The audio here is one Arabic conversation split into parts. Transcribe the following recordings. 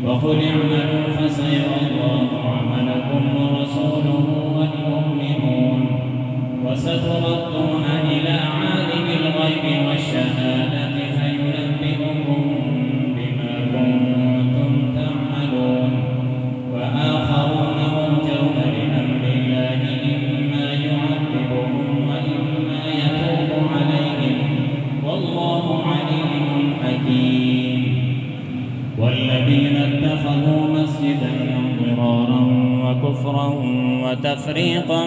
وقل اعملوا فسيرى الله عملكم ورسوله والمؤمنون وستردون إلى عالم الغيب والشهادة فينبئكم بما كنتم تعملون وآخرون مرجون لأمر الله إما يعذبهم وإما يتوب عليهم والله عليم حكيم. والذين اتخذوا مسجدا ضرارا وكفرا وتفريقا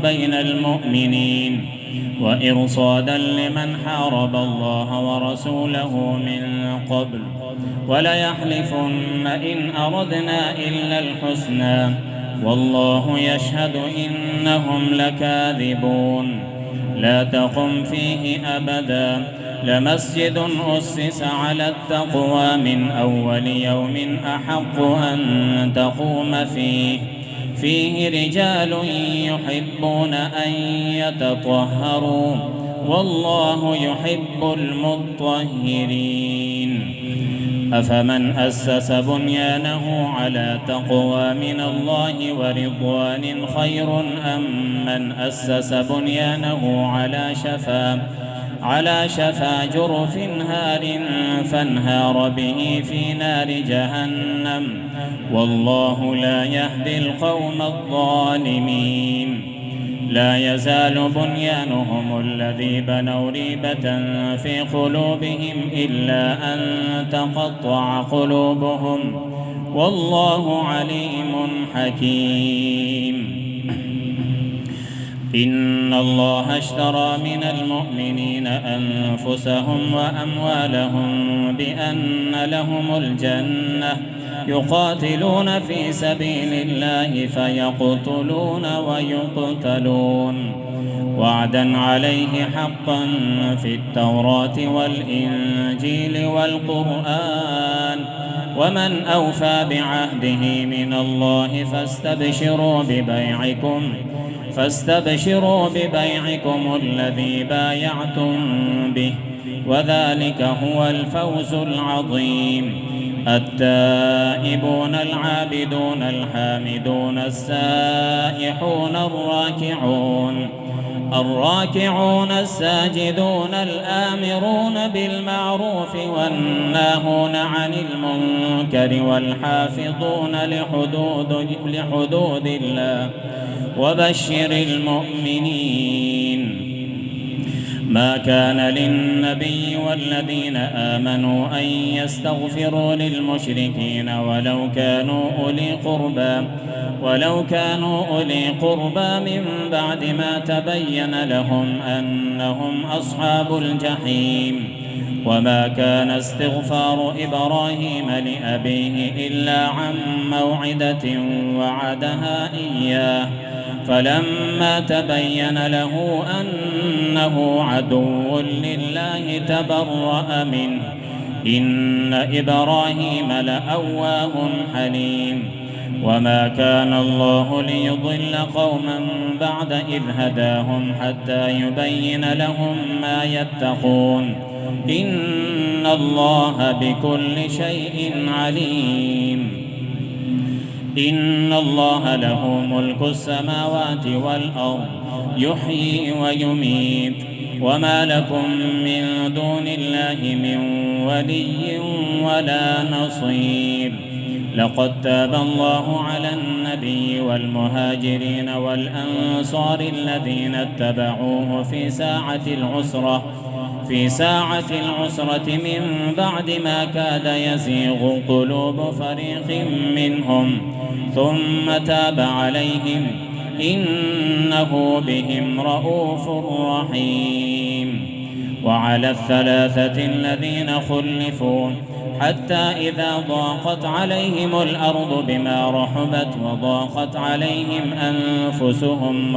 بين المؤمنين وإرصادا لمن حارب الله ورسوله من قبل وليحلفن إن أردنا إلا الحسنى والله يشهد إنهم لكاذبون. لا تقم فيه أبدا لمسجد أسس على التقوى من أول يوم أحق أن تقوم فيه رجال يحبون أن يتطهروا والله يحب المطهرين. أفمن أسس بنيانه على تقوى من الله ورضوان خير أم من أسس بنيانه على شفا جرف هار فانهار به في نار جهنم والله لا يهدي القوم الظالمين. لا يزال بنيانهم الذي بنوا ريبة في قلوبهم إلا أن تقطع قلوبهم والله عليم حكيم. إن الله اشترى من المؤمنين أنفسهم وأموالهم بأن لهم الجنة يقاتلون في سبيل الله فيقتلون ويقتلون وعدا عليه حقا في التوراة والإنجيل والقرآن ومن أوفى بعهده من الله فاستبشروا ببيعكم الذي بايعتم به وذلك هو الفوز العظيم. التائبون العابدون الحامدون السائحون الراكعون الساجدون الآمرون بالمعروف والناهون عن المنكر والحافظون لحدود الله وبشر المؤمنين. ما كان للنبي والذين آمنوا أن يستغفروا للمشركين ولو كانوا أولي قربى من بعد ما تبين لهم أنهم أصحاب الجحيم. وما كان استغفار إبراهيم لأبيه إلا عن موعدة وعدها إياه فلما تبين له أنه عدو لله تبرأ منه إن إبراهيم لأواه حليم. وما كان الله ليضل قوما بعد إذ هداهم حتى يبين لهم ما يتقون إن الله بكل شيء عليم. إن الله له ملك السماوات والأرض يحيي ويميت وما لكم من دون الله من ولي ولا نصير. لقد تاب الله على النبي والمهاجرين والأنصار الذين اتبعوه في ساعة العسرة من بعد ما كاد يزيغ قلوب فريق منهم ثم تاب عليهم إنه بهم رءوف رحيم. وعلى الثلاثة الذين خلفوا حتى إذا ضاقت عليهم الأرض بما رحبت وضاقت عليهم أنفسهم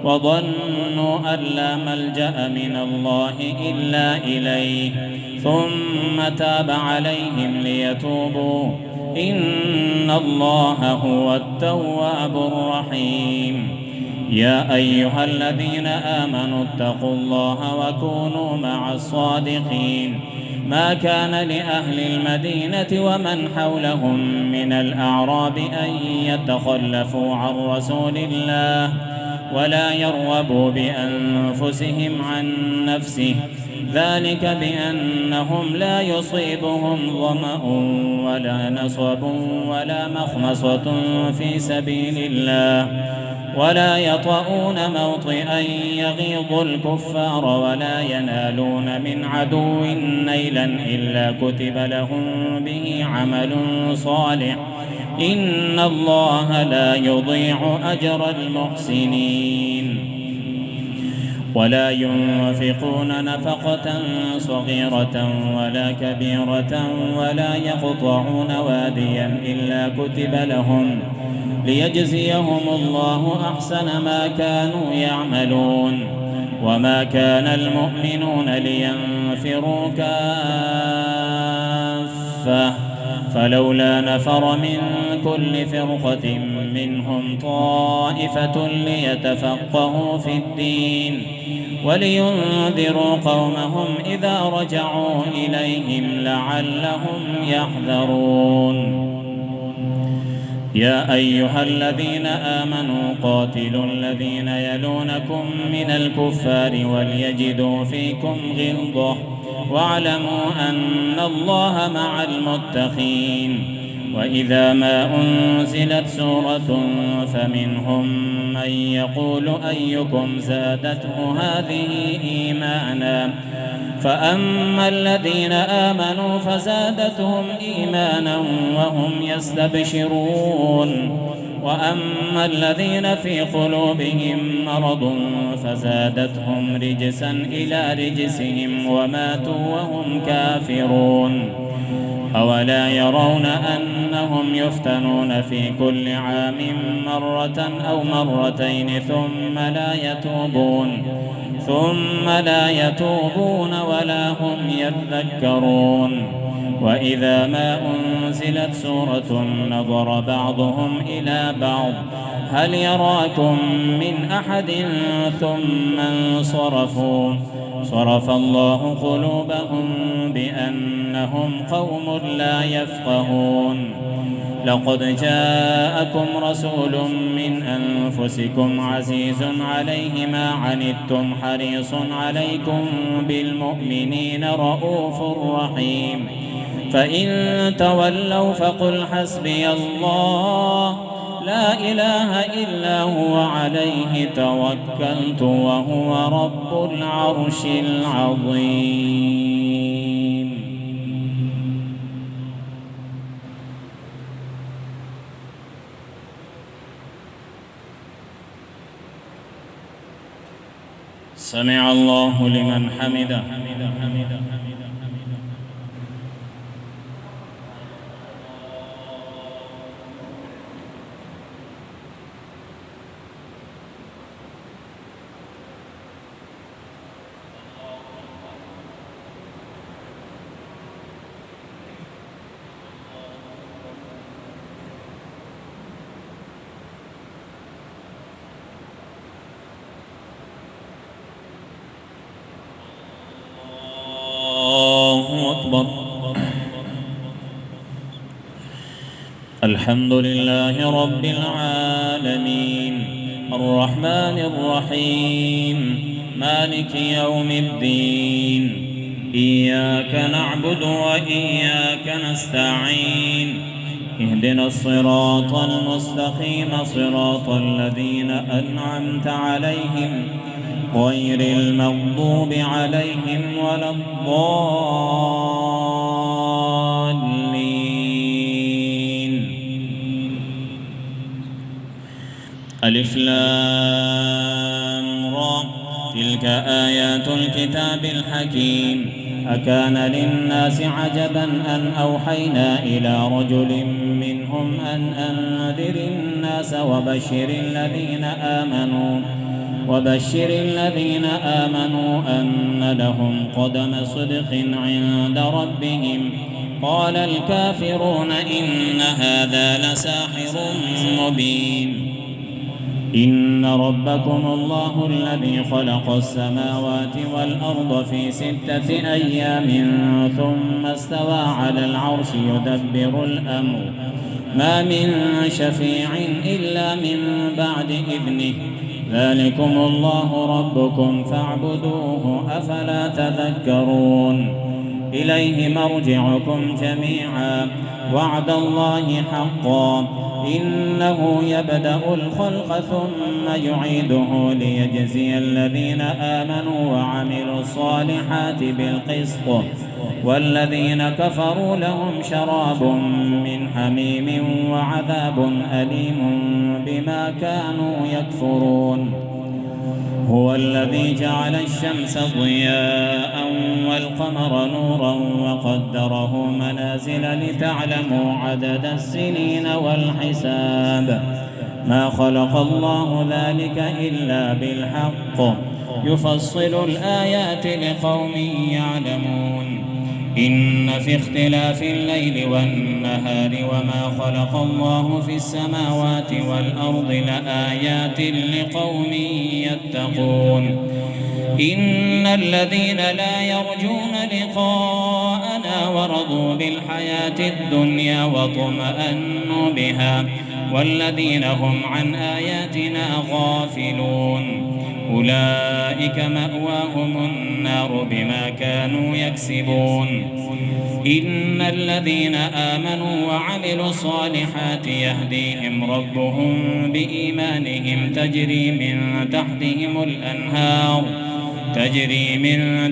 وظنوا أن لا ملجأ من الله إلا إليه ثم تاب عليهم ليتوبوا إن الله هو التواب الرحيم. يا أيها الذين آمنوا اتقوا الله وكونوا مع الصادقين ما كان لأهل المدينة ومن حولهم من الأعراب أن يتخلفوا عن رسول الله ولا يرغبوا بأنفسهم عن نفسه، ذلك بأنهم لا يصيبهم ظمأ ولا نصب ولا مخمصة في سبيل الله، ولا يطؤون موطئا يغيظ الكفار ولا ينالون من عدو نيلا إلا كتب لهم به عمل صالح، إن الله لا يضيع أجر المحسنين. ولا ينفقون نفقة صغيرة ولا كبيرة ولا يقطعون واديا إلا كتب لهم ليجزيهم الله أحسن ما كانوا يعملون. وما كان المؤمنون لينفروا كافة فلولا نفر من كل فرقة منهم طائفة ليتفقهوا في الدين ولينذروا قومهم إذا رجعوا إليهم لعلهم يحذرون. يا أيها الذين آمنوا قاتلوا الذين يلونكم من الكفار وليجدوا فيكم غلظة واعلموا أن الله مع المتقين. وإذا ما أنزلت سورة فمنهم من يقول أيكم زادته هذه إيمانا، فأما الذين آمنوا فزادتهم إيمانا وهم يستبشرون، وأما الذين في قلوبهم مرض فزادتهم رجسا إلى رجسهم وماتوا وهم كافرون. أولا يرون أنهم يفتنون في كل عام مرة أو مرتين ثم لا يتوبون ولا هم يذكرون. وإذا ما أنزلت سورة نظر بعضهم إلى بعض هل يراكم من أحد ثم انصرفوا صرف الله قلوبهم بأنهم قوم لا يفقهون. لقد جاءكم رسول من أنفسكم عزيز عليه ما عنتم حريص عليكم بالمؤمنين رؤوف رحيم. فإن تولوا فقل حسبي الله لا إله إلا هو عليه توكلت وهو رب العرش العظيم. سمع الله لمن حمده. الحمد لله رب العالمين الرحمن الرحيم مالك يوم الدين، إياك نعبد وإياك نستعين، اهدنا الصراط المستقيم صراط الذين أنعمت عليهم غير المغضوب عليهم ولا الضالين. ألف لام را، تلك آيات الكتاب الحكيم. أكان للناس عجبا أن أوحينا إلى رجل منهم أن أنذر الناس وبشر الذين آمنوا أن لهم قدم صدق عند ربهم. قال الكافرون إن هذا لساحر مبين. إن ربكم الله الذي خلق السماوات والأرض في 6 أيام ثم استوى على العرش يدبر الأمر ما من شفيع إلا من بعد إذنه ذلكم الله ربكم فاعبدوه أفلا تذكرون إليه مرجعكم جميعا وعد الله حقا إنه يبدأ الخلق ثم يعيده ليجزي الذين آمنوا وعملوا الصالحات بالقسط والذين كفروا لهم شراب من حميم وعذاب أليم بما كانوا يكفرون هو الذي جعل الشمس ضياء والقمر نورا وقدره منازل لتعلموا عدد السنين والحساب ما خلق الله ذلك إلا بالحق يفصل الآيات لقوم يعلمون إن في اختلاف الليل والنهار وما خلق الله في السماوات والأرض لآيات لقوم يتقون إن الذين لا يرجون لقاءنا ورضوا بالحياة الدنيا واطمأنوا بها والذين هم عن آياتنا غافلون أولئك مأواهم النار بما كانوا يكسبون إن الذين آمنوا وعملوا الصالحات يهديهم ربهم بإيمانهم تجري من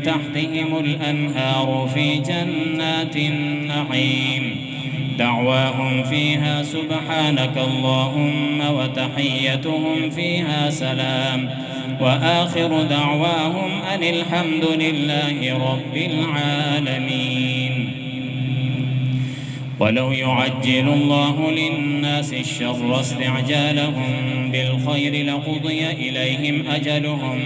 تحتهم الأنهار في جنات النعيم دعواهم فيها سبحانك اللهم وتحيتهم فيها سلام وآخر دعواهم أن الحمد لله رب العالمين ولو يعجل الله للناس الشر استعجالهم بالخير لقضي إليهم أجلهم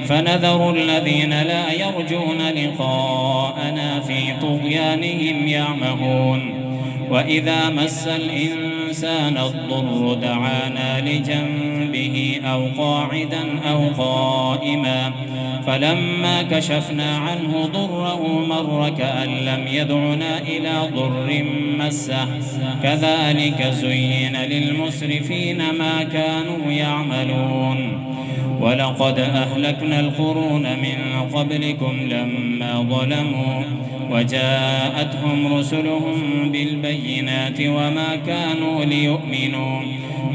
فنذر الذين لا يرجون لقاءنا في طغيانهم يعمهون وإذا مس الإنسان الضر دعانا لجنبه أو قاعدا أو قائما فلما كشفنا عنه ضره مر كأن لم يدعنا إلى ضر مسه كذلك زين للمسرفين ما كانوا يعملون ولقد أهلكنا القرون من قبلكم لما ظلموا وجاءتهم رسلهم بالبينات وما كانوا ليؤمنوا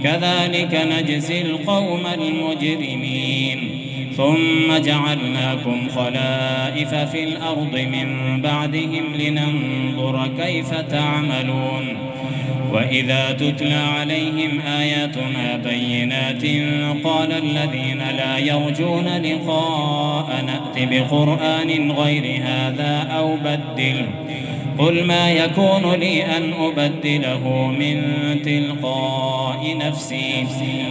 كذلك نجزي القوم المجرمين ثم جعلناكم خلائف في الأرض من بعدهم لننظر كيف تعملون وإذا تتلى عليهم آياتنا بينات قال الذين لا يرجون لقاء نأت بقرآن غير هذا أو بدله قل ما يكون لي أن أبدله من تلقاء نفسي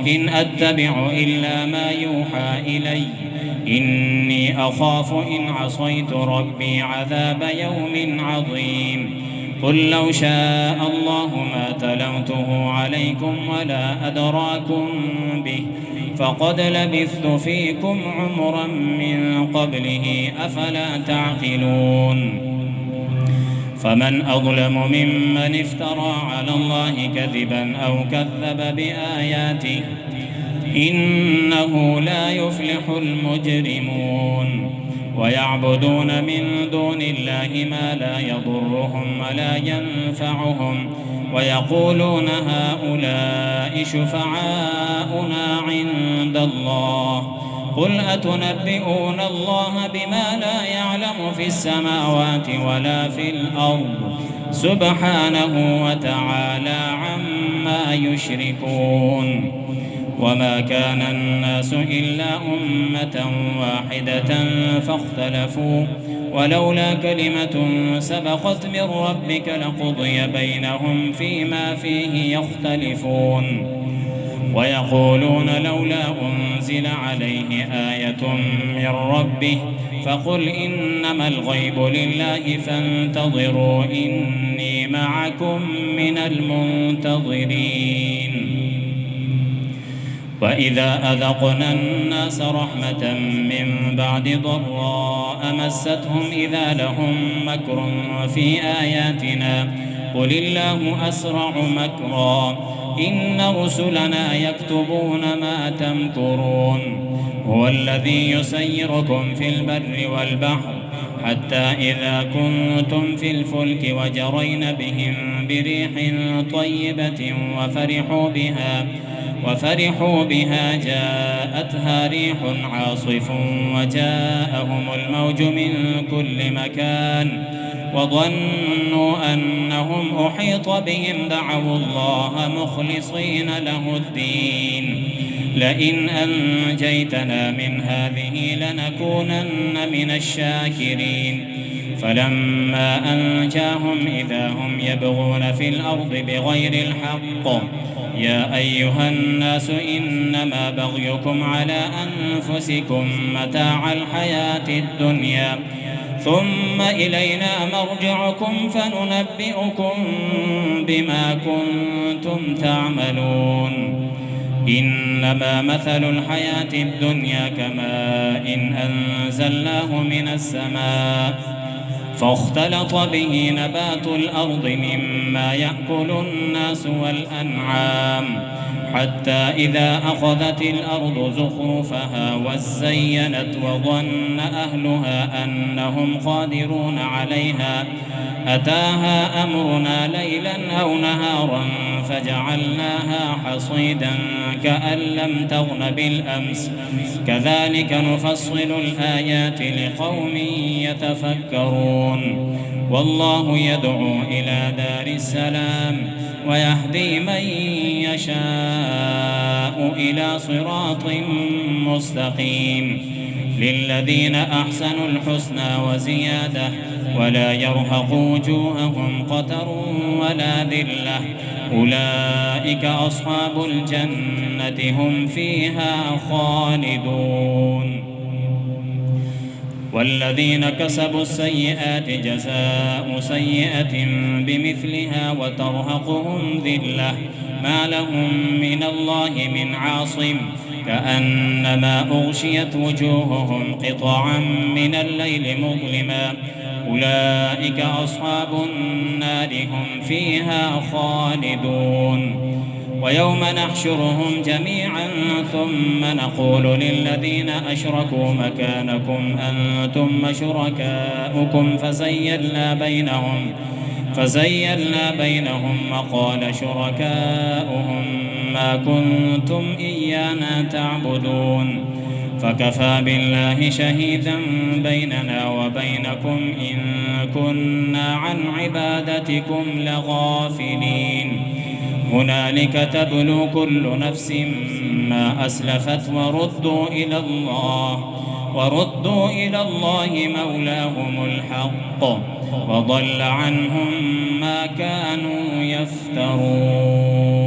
إن أتبع إلا ما يوحى إلي إني أخاف إن عصيت ربي عذاب يوم عظيم قل لو شاء الله ما تلوته عليكم ولا أدراكم به فقد لبثت فيكم عمرا من قبله أفلا تعقلون فمن أظلم ممن افترى على الله كذبا أو كذب بآياته إنه لا يفلح المجرمون ويعبدون من دون الله ما لا يضرهم ولا ينفعهم ويقولون هؤلاء شفعاؤنا عند الله قل أتنبئون الله بما لا يعلم في السماوات ولا في الأرض سبحانه وتعالى عما يشركون وما كان الناس إلا أمة واحدة فاختلفوا ولولا كلمة سبقت من ربك لقضي بينهم فيما فيه يختلفون ويقولون لولا أنزل عليه آية من ربه فقل إنما الغيب لله فانتظروا إني معكم من المنتظرين وإذا أذقنا الناس رحمة من بعد ضراء مستهم إذا لهم مكر في آياتنا قل الله أسرع مكرا إن رسلنا يكتبون ما تمكرون هو الذي يسيركم في البر والبحر حتى إذا كنتم في الفلك وجرين بهم بريح طيبة وفرحوا بها جاءتها ريح عاصف وجاءهم الموج من كل مكان وظنوا أنهم أحيط بهم دعوا الله مخلصين له الدين لئن أنجيتنا من هذه لنكونن من الشاكرين فلما أنجاهم إذا هم يبغون في الأرض بغير الحق يا أيها الناس إنما بغيكم على أنفسكم متاع الحياة الدنيا ثم إلينا مرجعكم فننبئكم بما كنتم تعملون إنما مثل الحياة الدنيا كماء إن أنزلناه من السماء فاختلط به نبات الأرض مما يأكل الناس والأنعام حتى إذا أخذت الأرض زخرفها وزينت وظن أهلها أنهم قادرون عليها أتاها أمرنا ليلا أو نهارا فجعلناها حصيدا كأن لم تغن بالأمس كذلك نفصل الآيات لقوم يتفكرون والله يدعو إلى دار السلام ويهدي من يشاء إلى صراط مستقيم للذين أحسنوا الحسنى وزيادة ولا يرهق وجوههم قتر ولا ذلة أولئك أصحاب الجنة هم فيها خالدون والذين كسبوا السيئات جزاء سيئة بمثلها وترهقهم ذلة ما لهم من الله من عاصم كأنما أغشيت وجوههم قطعا من الليل مظلما أولئك أصحاب النار هم فيها خالدون ويوم نحشرهم جميعا ثم نقول للذين أشركوا مكانكم أنتم وشركاؤكم فزيلنا بينهم وقال شركاؤهم ما كنتم إيانا تعبدون فكفى بالله شهيدا بيننا وبينكم إن كنا عن عبادتكم لغافلين هنالك تبلو كل نفس ما أسلفت وردوا إلى الله مولاهم الحق وضل عنهم ما كانوا يفترون